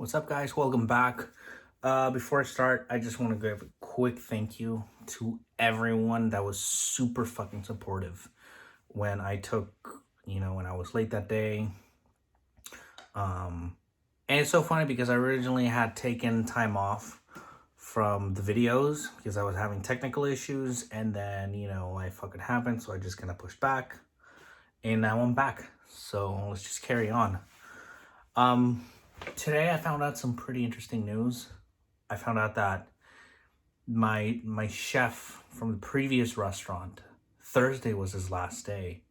What's up, guys? Welcome back. Before I start, I just want to give a quick thank you to everyone that was super fucking supportive when I took, when I was late that day. And it's so funny because I originally had taken time off from the videos because I was having technical issues, and then, life fucking happened, so I just kind of pushed back, and now I'm back. So let's just carry on. Today I found out some pretty interesting news. I found out that my chef from the previous restaurant, Thursday was his last day.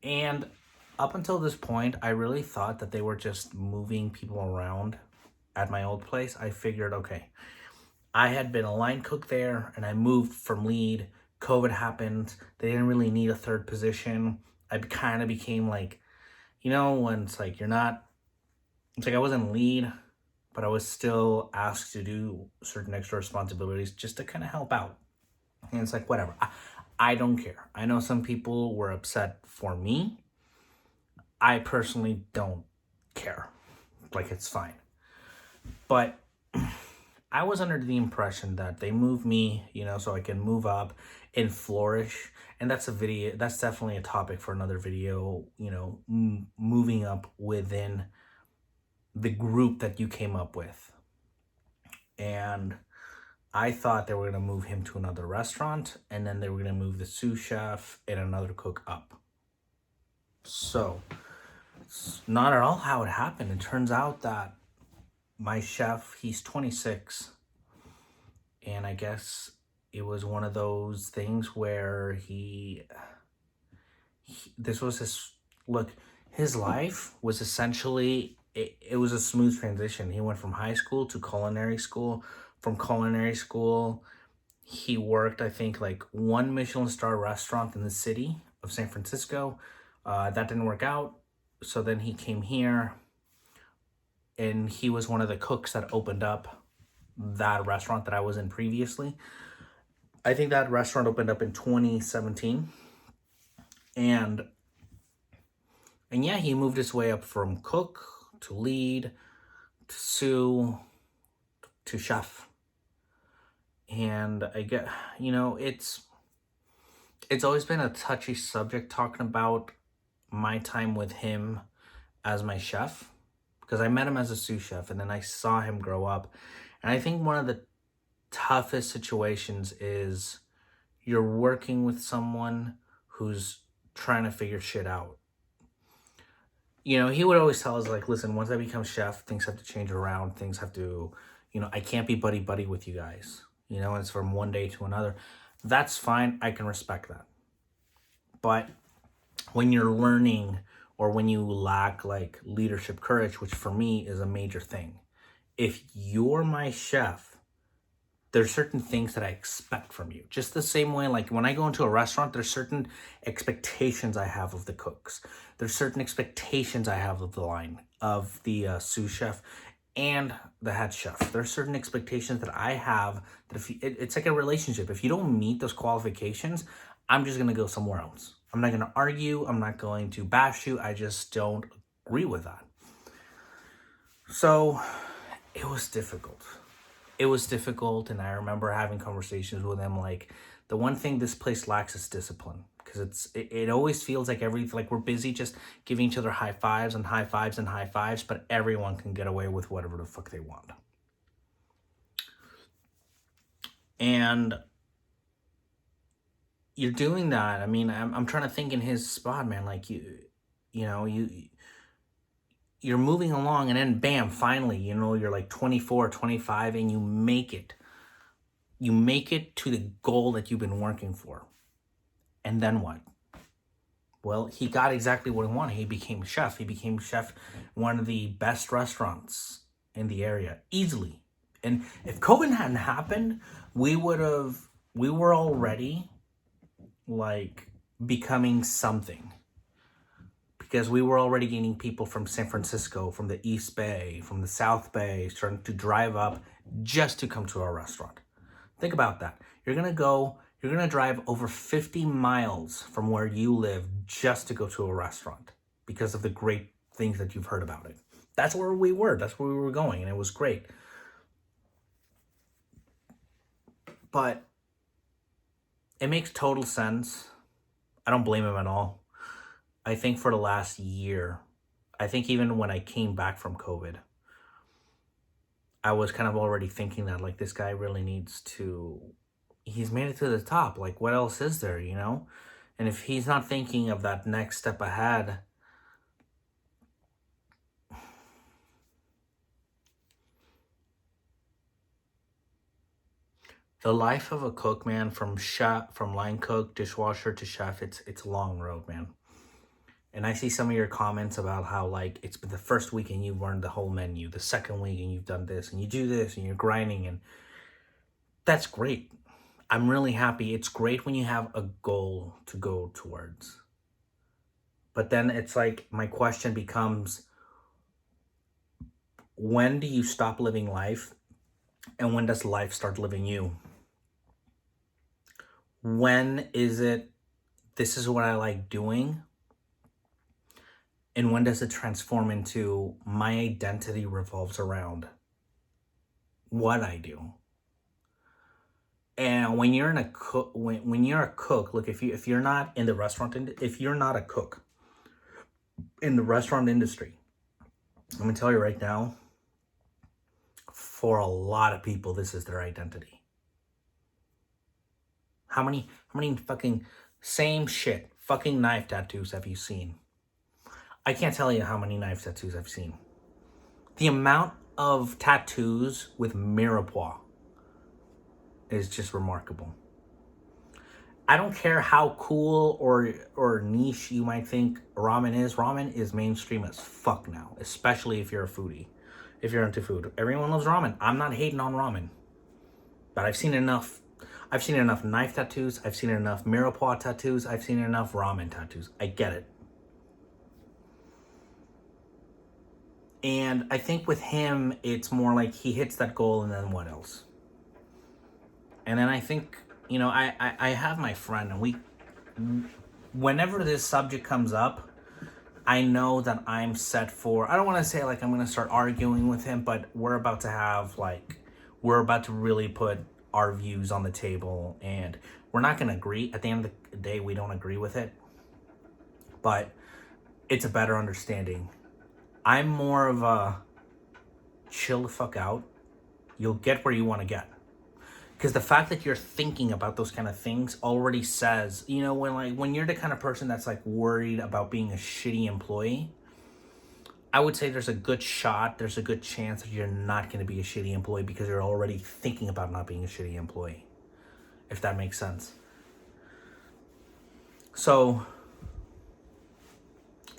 And up until this point, I really thought that they were just moving people around at my old place. I figured, okay, I had been a line cook there and I moved from lead. COVID happened. They didn't really need a third position. I kind of became like, when it's like it's like I wasn't lead, but I was still asked to do certain extra responsibilities just to kind of help out. And it's like, whatever. I don't care. I know some people were upset for me. I personally don't care. Like, it's fine. But I was under the impression that they moved me, so I can move up and flourish. And that's definitely a topic for another video, moving up within the group that you came up with. And I thought they were going to move him to another restaurant, and then they were going to move the sous chef and another cook up. So it's not at all how it happened. It turns out that my chef, he's 26, and I guess it was one of those things where this was his life was essentially, it was a smooth transition. He went from high school to culinary school. From culinary school, he worked, I think, like one Michelin star restaurant in the city of San Francisco. That didn't work out. So then he came here, and he was one of the cooks that opened up that restaurant that I was in previously. I think that restaurant opened up in 2017. And yeah, he moved his way up from cook to lead to sous to chef. And I get, it's always been a touchy subject talking about my time with him as my chef, because I met him as a sous chef and then I saw him grow up. And I think one of the toughest situations is you're working with someone who's trying to figure shit out. He would always tell us, like, listen, once I become chef, things have to change around. Things have to, I can't be buddy-buddy with you guys. It's from one day to another. That's fine. I can respect that. But when you're learning, or when you lack, like, leadership courage, which for me is a major thing, if you're my chef, there's certain things that I expect from you. Just the same way, like, when I go into a restaurant, there's certain expectations I have of the cooks. There's certain expectations I have of the line, of the sous chef and the head chef. There's certain expectations that I have that it's like a relationship. If you don't meet those qualifications, I'm just going to go somewhere else. I'm not going to argue. I'm not going to bash you. I just don't agree with that. So it was difficult. And I remember having conversations with him, like, the one thing this place lacks is discipline, because it always feels like we're busy just giving each other high fives and high fives and high fives, but everyone can get away with whatever the fuck they want. And you're doing that. I mean, I'm trying to think in his spot, man. Like, you're moving along, and then bam, finally, you're like 24, 25, and you make it. You make it to the goal that you've been working for. And then what? Well, he got exactly what he wanted. He became chef. He became chef in one of the best restaurants in the area, easily. And if COVID hadn't happened, we were already, like, becoming something. Because we were already getting people from San Francisco, from the East Bay, from the South Bay, starting to drive up just to come to our restaurant. Think about that. You're going to drive over 50 miles from where you live just to go to a restaurant because of the great things that you've heard about it. That's where we were. That's where we were going, and it was great. But it makes total sense. I don't blame him at all. I think for the last year, I think even when I came back from COVID, I was kind of already thinking that, like, this guy really needs to, he's made it to the top. Like, what else is there, you know? And if he's not thinking of that next step ahead, the life of a cook, man, from chef, from line cook, dishwasher to chef, it's a long road, man. And I see some of your comments about how, like, it's been the first week and you've learned the whole menu, the second week and you've done this and you do this and you're grinding, and that's great. I'm really happy. It's great when you have a goal to go towards. But then it's like, my question becomes, when do you stop living life and when does life start living you? When is it, this is what I like doing? And when does it transform into, my identity revolves around what I do? And when you're in a cook, when you're a cook, look, if you're not in the restaurant, if you're not a cook in the restaurant industry, I'm gonna tell you right now, for a lot of people, this is their identity. How many fucking same shit, fucking knife tattoos have you seen? I can't tell you how many knife tattoos I've seen. The amount of tattoos with mirepoix is just remarkable. I don't care how cool or niche you might think ramen is. Ramen is mainstream as fuck now, especially if you're a foodie. If you're into food, everyone loves ramen. I'm not hating on ramen, but I've seen enough. I've seen enough knife tattoos. I've seen enough mirepoix tattoos. I've seen enough ramen tattoos. I get it. And I think with him, it's more like he hits that goal and then what else? And then I think, you know, I have my friend, and whenever this subject comes up, I know that I'm set for, I don't want to say like I'm going to start arguing with him, but we're about to really put our views on the table, and we're not going to agree. At the end of the day, we don't agree with it, but it's a better understanding. I'm more of a chill the fuck out. You'll get where you want to get. Because the fact that you're thinking about those kind of things already says, you know, when you're the kind of person that's like worried about being a shitty employee, I would say there's a good shot, there's a good chance that you're not going to be a shitty employee because you're already thinking about not being a shitty employee. If that makes sense. So,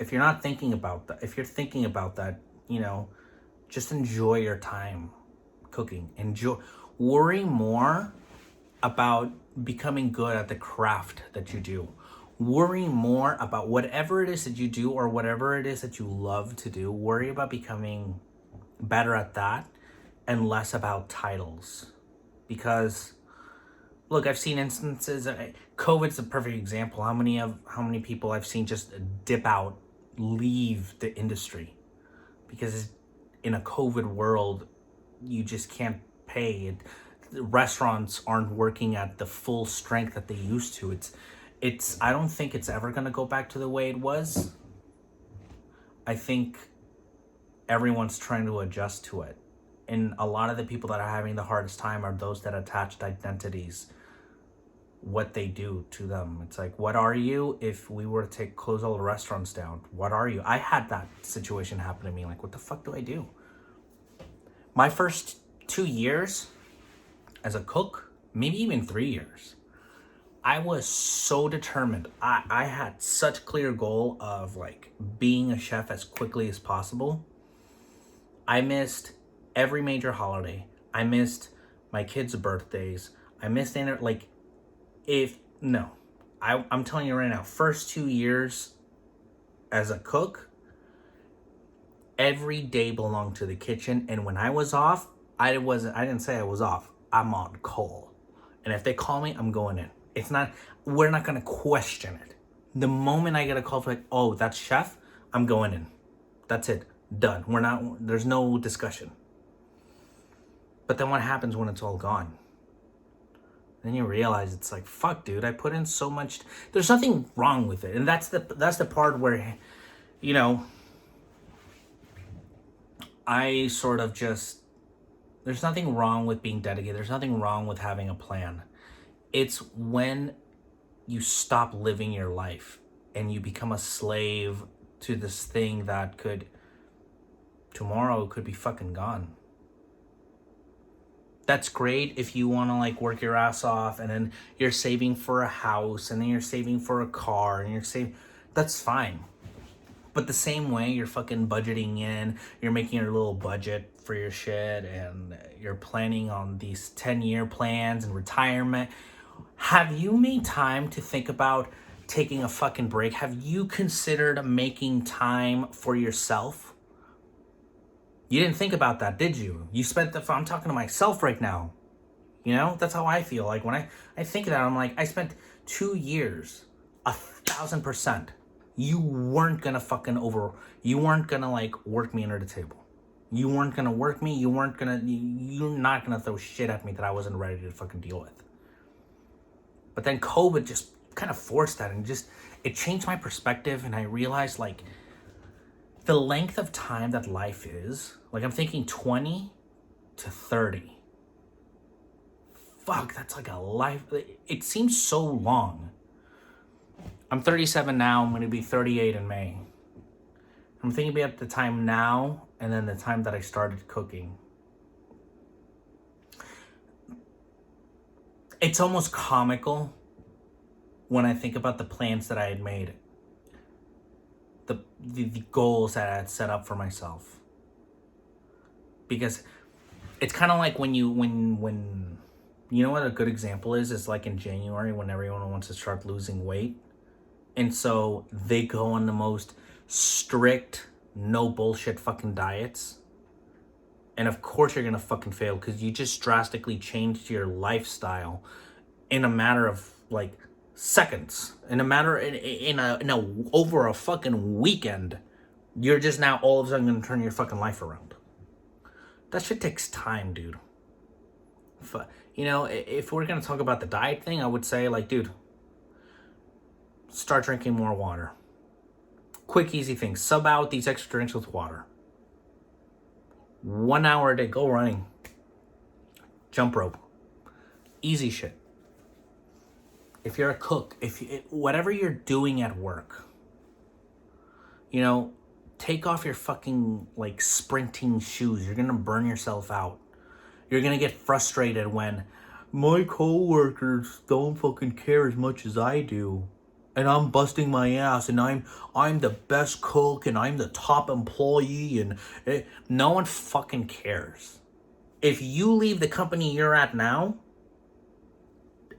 if you're not thinking about that, if you're thinking about that, you know, just enjoy your time cooking. Worry more about becoming good at the craft that you do. Worry more about whatever it is that you do or whatever it is that you love to do. Worry about becoming better at that and less about titles. Because, look, I've seen instances, COVID's a perfect example. How many people I've seen just dip out, leave the industry. Because in a COVID world, you just can't pay it. Restaurants aren't working at the full strength that they used to. It's I don't think it's ever going to go back to the way it was. I think everyone's trying to adjust to it, and a lot of the people that are having the hardest time are those that attached identities, what they do to them. It's like, what are you if we were to close all the restaurants down? What are you? I had that situation happen to me. Like, what the fuck do I do? My first 2 years as a cook, maybe even 3 years, I was so determined. I had such clear goal of like being a chef as quickly as possible. I missed every major holiday. I missed my kids' birthdays. I missed I'm telling you right now, first 2 years as a cook, every day belonged to the kitchen. And when I was off, I didn't say I was off. I'm on call. And if they call me, I'm going in. We're not going to question it. The moment I get a call for like, oh, that's chef, I'm going in. That's it. Done. There's no discussion. But then what happens when it's all gone? Then you realize it's like, fuck, dude, I put in so much. There's nothing wrong with it. And that's the part where, you know, I sort of just, there's nothing wrong with being dedicated. There's nothing wrong with having a plan. It's when you stop living your life and you become a slave to this thing that tomorrow could be fucking gone. That's great if you want to like work your ass off and then you're saving for a house and then you're saving for a car and you're saving, that's fine. But the same way you're fucking budgeting in, you're making your little budget for your shit and you're planning on these 10-year plans and retirement. Have you made time to think about taking a fucking break? Have you considered making time for yourself? You didn't think about that, did you? You spent I'm talking to myself right now. You know, that's how I feel. Like when I think of that, I'm like, I spent 2 years, 1,000%. You weren't gonna you weren't gonna like work me under the table. You weren't gonna work me. You're not gonna throw shit at me that I wasn't ready to fucking deal with. But then COVID just kind of forced that and it changed my perspective. And I realized like the length of time that life is, like I'm thinking 20 to 30. Fuck, that's like a life. It seems so long. I'm 37 now. I'm going to be 38 in May. I'm thinking about the time now and then the time that I started cooking. It's almost comical when I think about the plans that I had made. The goals that I had set up for myself. Because it's kind of like when you know what a good example is? It's like in January when everyone wants to start losing weight. And so they go on the most strict, no bullshit fucking diets. And of course you're going to fucking fail because you just drastically changed your lifestyle in a matter of like seconds. In a over a fucking weekend. You're just now all of a sudden going to turn your fucking life around. That shit takes time, dude. You know, if we're going to talk about the diet thing, I would say like, dude, start drinking more water. Quick, easy things. Sub out these extra drinks with water. 1 hour a day. Go running. Jump rope. Easy shit. If you're a cook, whatever you're doing at work, you know, take off your fucking like sprinting shoes. You're gonna burn yourself out. You're gonna get frustrated when my coworkers don't fucking care as much as I do. And I'm busting my ass and I'm the best cook and I'm the top employee and no one fucking cares. If you leave the company you're at now,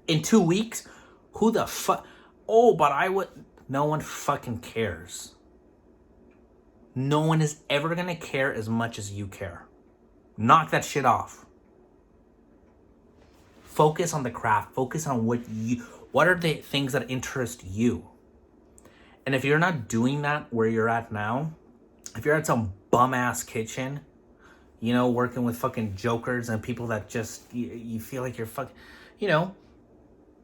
in 2 weeks, who the fuck? Oh, but I would. No one fucking cares. No one is ever gonna care as much as you care. Knock that shit off. Focus on the craft. Focus on what are the things that interest you? And if you're not doing that where you're at now, if you're at some bum-ass kitchen, you know, working with fucking jokers and people that just, you feel like you're fucking, you know,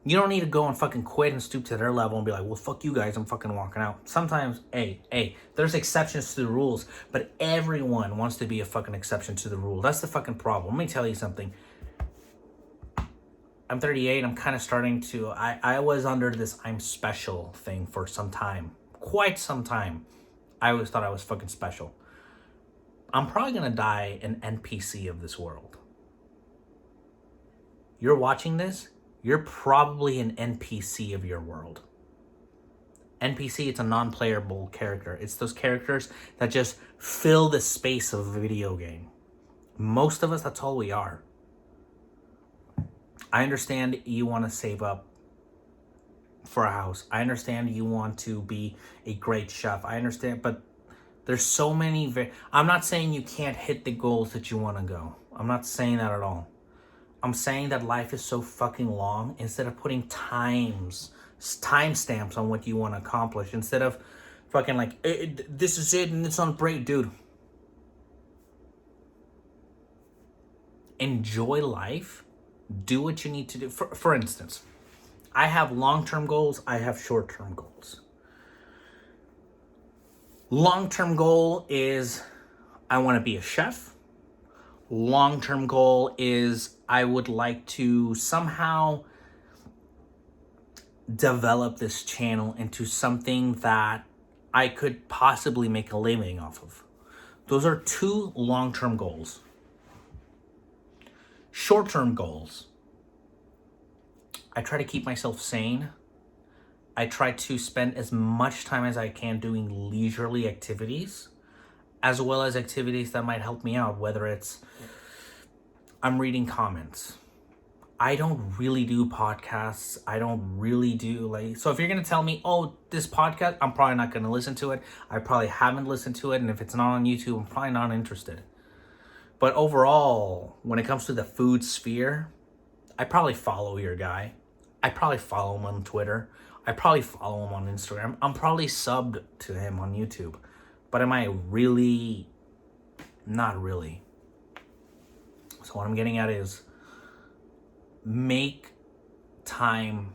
you don't need to go and fucking quit and stoop to their level and be like, well, fuck you guys, I'm fucking walking out. Sometimes, hey, there's exceptions to the rules, but everyone wants to be a fucking exception to the rule. That's the fucking problem. Let me tell you something. I'm 38. I'm kind of starting to... I was under this I'm special thing for some time. Quite some time. I always thought I was fucking special. I'm probably going to die an NPC of this world. You're watching this, you're probably an NPC of your world. NPC, it's a non-playable character. It's those characters that just fill the space of a video game. Most of us, that's all we are. I understand you want to save up for a house. I understand you want to be a great chef. I understand, but there's so many... I'm not saying you can't hit the goals that you want to go. I'm not saying that at all. I'm saying that life is so fucking long. Instead of putting timestamps on what you want to accomplish, instead of fucking like, this is it and it's on break, dude. enjoy life, do what you need to do. For instance, I have long-term goals, I have short-term goals. Long-term goal is I want to be a chef. Long-term goal is I would like to somehow develop this channel into something that I could possibly make a living off of. Those are two long-term goals. Short-term goals, I try to keep myself sane. I try to spend as much time as I can doing leisurely activities, as well as activities that might help me out, whether it's I'm reading comments. I don't really do podcasts. I don't really do so if you're going to tell me, oh, this podcast, I'm probably not going to listen to it. I probably haven't listened to it. And if it's not on YouTube, I'm probably not interested. But overall, when it comes to the food sphere, I probably follow your guy. I probably follow him on Twitter. I probably follow him on Instagram. I'm probably subbed to him on YouTube. But am I really? Not really. So what I'm getting at is make time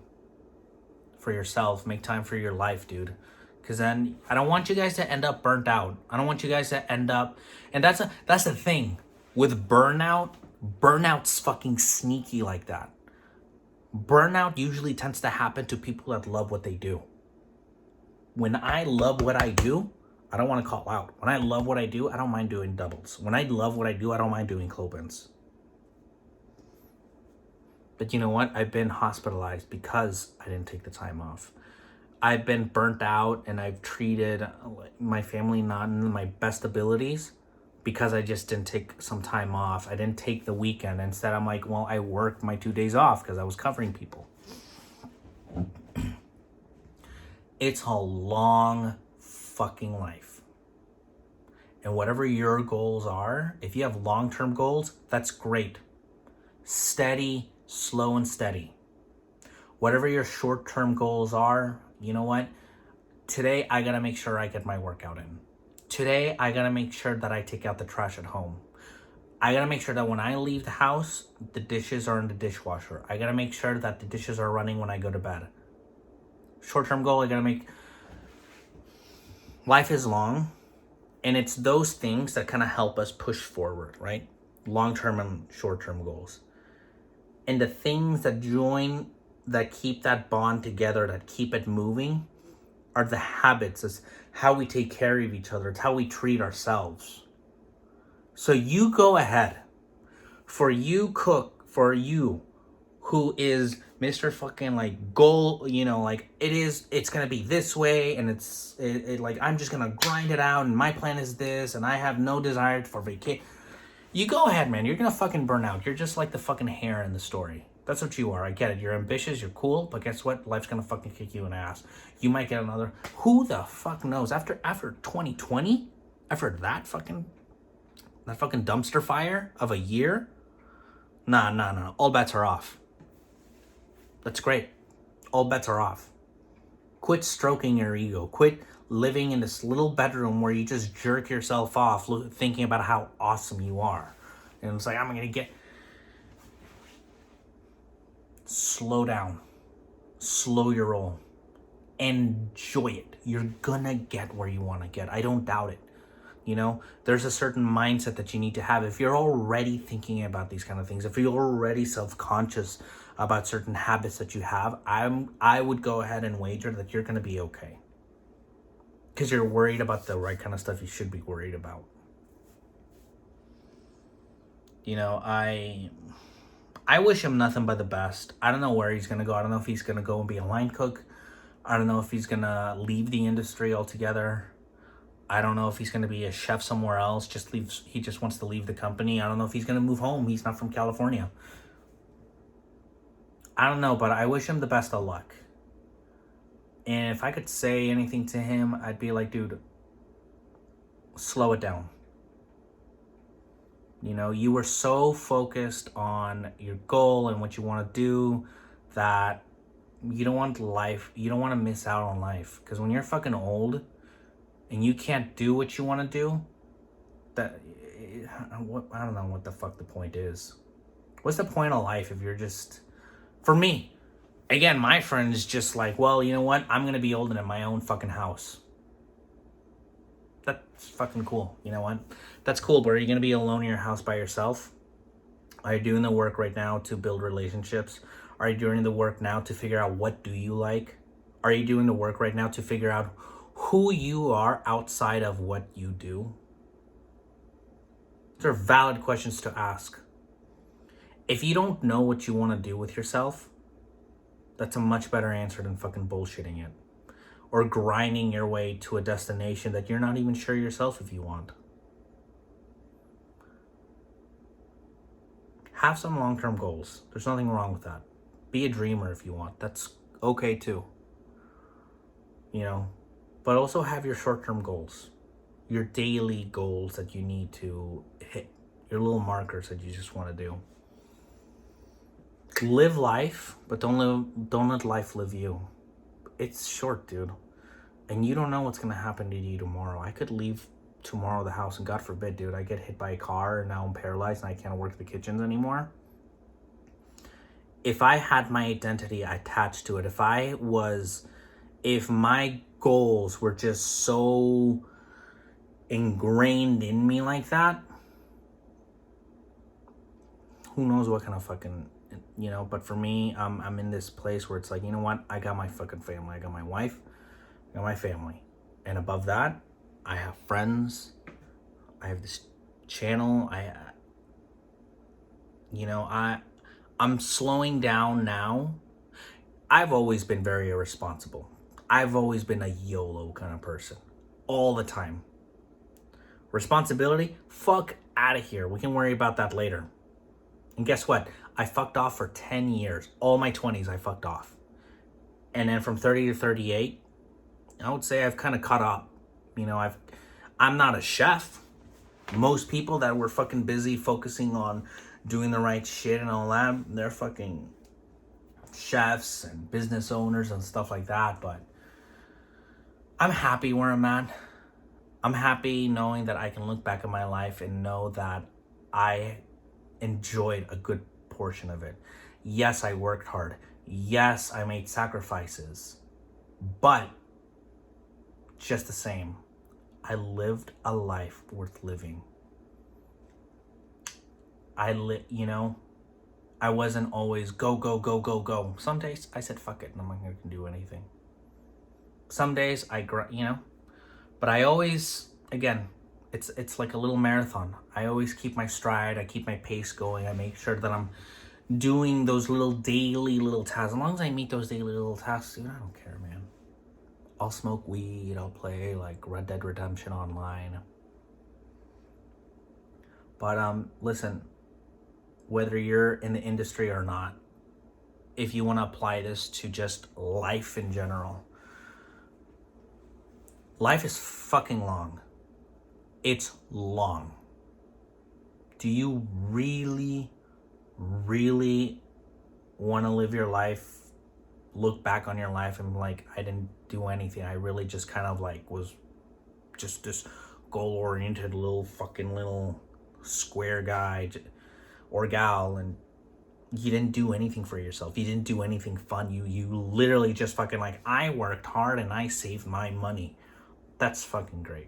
for yourself. Make time for your life, dude. Because then I don't want you guys to end up burnt out. I don't want you guys to end up... And that's the thing. With burnout's fucking sneaky like that. Burnout usually tends to happen to people that love what they do. When I love what I do, I don't want to call out. When I love what I do, I don't mind doing doubles. When I love what I do, I don't mind doing clopens. But you know what? I've been hospitalized because I didn't take the time off. I've been burnt out and I've treated my family not in my best abilities because I just didn't take some time off. I didn't take the weekend. Instead, I'm like, well, I worked my 2 days off because I was covering people. It's a long fucking life. And whatever your goals are, if you have long-term goals, that's great. Steady, slow and steady. Whatever your short-term goals are, you know what? Today, I gotta make sure I get my workout in. Today, I gotta make sure that I take out the trash at home. I gotta make sure that when I leave the house, the dishes are in the dishwasher. I gotta make sure that the dishes are running when I go to bed. Short-term goal, I gotta make... Life is long, and it's those things that kind of help us push forward, right? Long-term and short-term goals. And the things that join, that keep that bond together, that keep it moving, are the habits. It's how we take care of each other. It's how we treat ourselves. So you go ahead. For you, cook. For you, who is Mr. fucking like goal, it's gonna be this way, and it's I'm just gonna grind it out, and my plan is this, and I have no desire for vacation. You go ahead, man. You're gonna fucking burn out. You're just like the fucking hare in the story. That's what you are. I get it. You're ambitious. You're cool. But guess what? Life's gonna fucking kick you in the ass. You might get another. Who the fuck knows? After 2020, after that fucking dumpster fire of a year, nah. All bets are off. That's great. All bets are off. Quit stroking your ego. Quit living in this little bedroom where you just jerk yourself off thinking about how awesome you are. And it's like, I'm going to get... Slow down. Slow your roll. Enjoy it. You're going to get where you want to get. I don't doubt it. You know, there's a certain mindset that you need to have. If you're already thinking about these kind of things, if you're already self-conscious about certain habits that you have, I would go ahead and wager that you're going to be okay. Because you're worried about the right kind of stuff you should be worried about. You know, I wish him nothing but the best. I don't know where he's going to go. I don't know if he's going to go and be a line cook. I don't know if he's going to leave the industry altogether. I don't know if he's going to be a chef somewhere else. He just wants to leave the company. I don't know if he's going to move home. He's not from California. I don't know, but I wish him the best of luck. And if I could say anything to him, I'd be like, dude, slow it down. You know, you were so focused on your goal and what you want to do that you don't want to miss out on life. Because when you're fucking old and you can't do what you want to do, I don't know what the fuck the point is. What's the point of life if you're just, for me, again, my friend is just like, well, you know what? I'm going to be old and in my own fucking house. That's fucking cool. You know what? That's cool, but are you going to be alone in your house by yourself? Are you doing the work right now to build relationships? Are you doing the work now to figure out what do you like? Are you doing the work right now to figure out who you are outside of what you do? These are valid questions to ask. If you don't know what you want to do with yourself, that's a much better answer than fucking bullshitting it. Or grinding your way to a destination that you're not even sure yourself if you want. Have some long-term goals. There's nothing wrong with that. Be a dreamer if you want. That's okay too. You know, but also have your short-term goals. Your daily goals that you need to hit. Your little markers that you just want to do. Live life, but don't let life live you. It's short, dude. And you don't know what's going to happen to you tomorrow. I could leave tomorrow the house and God forbid, dude, I get hit by a car and now I'm paralyzed and I can't work the kitchens anymore. If I had my identity attached to it, if my goals were just so ingrained in me like that, who knows what kind of fucking, you know, but for me, I'm in this place where it's like, you know what? I got my fucking family. I got my wife, I got my family. And above that, I have friends. I have this channel. I'm slowing down now. I've always been very irresponsible. I've always been a YOLO kind of person. All the time. Responsibility? Fuck out of here. We can worry about that later. And guess what? I fucked off for 10 years. All my 20s I fucked off. And then from 30 to 38, I would say I've kind of caught up. You know, I'm not a chef. Most people that were fucking busy focusing on doing the right shit and all that, they're fucking chefs and business owners and stuff like that. But I'm happy where I'm at. I'm happy knowing that I can look back at my life and know that I enjoyed a good portion of it. Yes, I worked hard. Yes, I made sacrifices. But just the same, I lived a life worth living. I wasn't always go, go, go, go, go. Some days I said, fuck it, I'm not going to do anything. Some days but I always, again, it's like a little marathon. I always keep my stride. I keep my pace going. I make sure that I'm doing those daily little tasks. As long as I meet those daily little tasks, dude, I don't care, man. I'll smoke weed. I'll play like Red Dead Redemption online. But listen, whether you're in the industry or not, if you want to apply this to just life in general, life is fucking long. It's long. Do you really, really want to live your life, look back on your life and like, I didn't do anything. I really just kind of like was just this goal-oriented little square guy or gal, and you didn't do anything for yourself. You didn't do anything fun. You literally just fucking like, I worked hard and I saved my money. That's fucking great.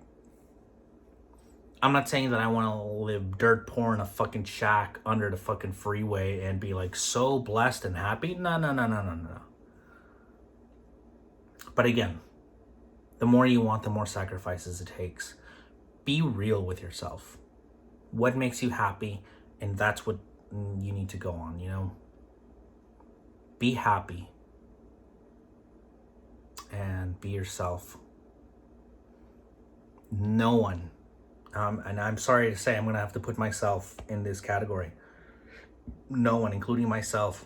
I'm not saying that I want to live dirt poor in a fucking shack under the fucking freeway and be like so blessed and happy. No. But again, the more you want, the more sacrifices it takes. Be real with yourself. What makes you happy? And that's what you need to go on, you know? Be happy. And be yourself. No one, and I'm sorry to say, I'm going to have to put myself in this category. No one, including myself,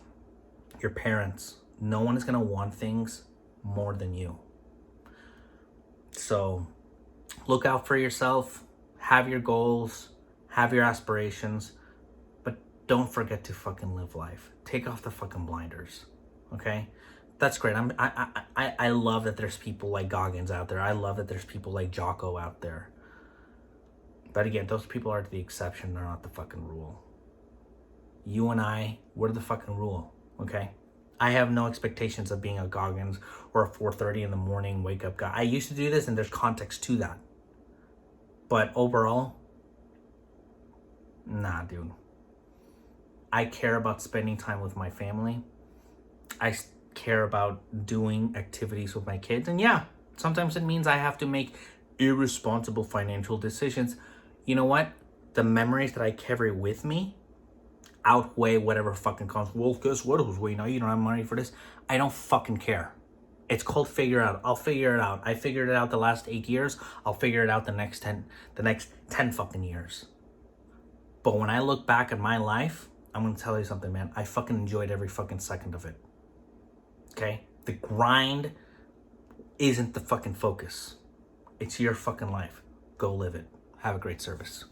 your parents, no one is going to want things more than you. So look out for yourself, have your goals, have your aspirations, but don't forget to fucking live life. Take off the fucking blinders, okay? That's great. I love that there's people like Goggins out there. I love that there's people like Jocko out there. But again, those people are the exception. They're not the fucking rule. you and I, we're the fucking rule, okay? I have no expectations of being a Goggins or a 4:30 in the morning wake up guy. I used to do this, and there's context to that. But overall, nah, dude. I care about spending time with my family. I care about doing activities with my kids. And yeah, sometimes it means I have to make irresponsible financial decisions. You know what? The memories that I carry with me outweigh whatever fucking comes. Well, guess what, Jose? Now you don't have money for this. I don't fucking care. It's called figure out. I'll figure it out. I figured it out the last 8 years. I'll figure it out the next 10 fucking years. But when I look back at my life, I'm gonna tell you something, man. I fucking enjoyed every fucking second of it. Okay? The grind isn't the fucking focus. It's your fucking life. Go live it. Have a great service.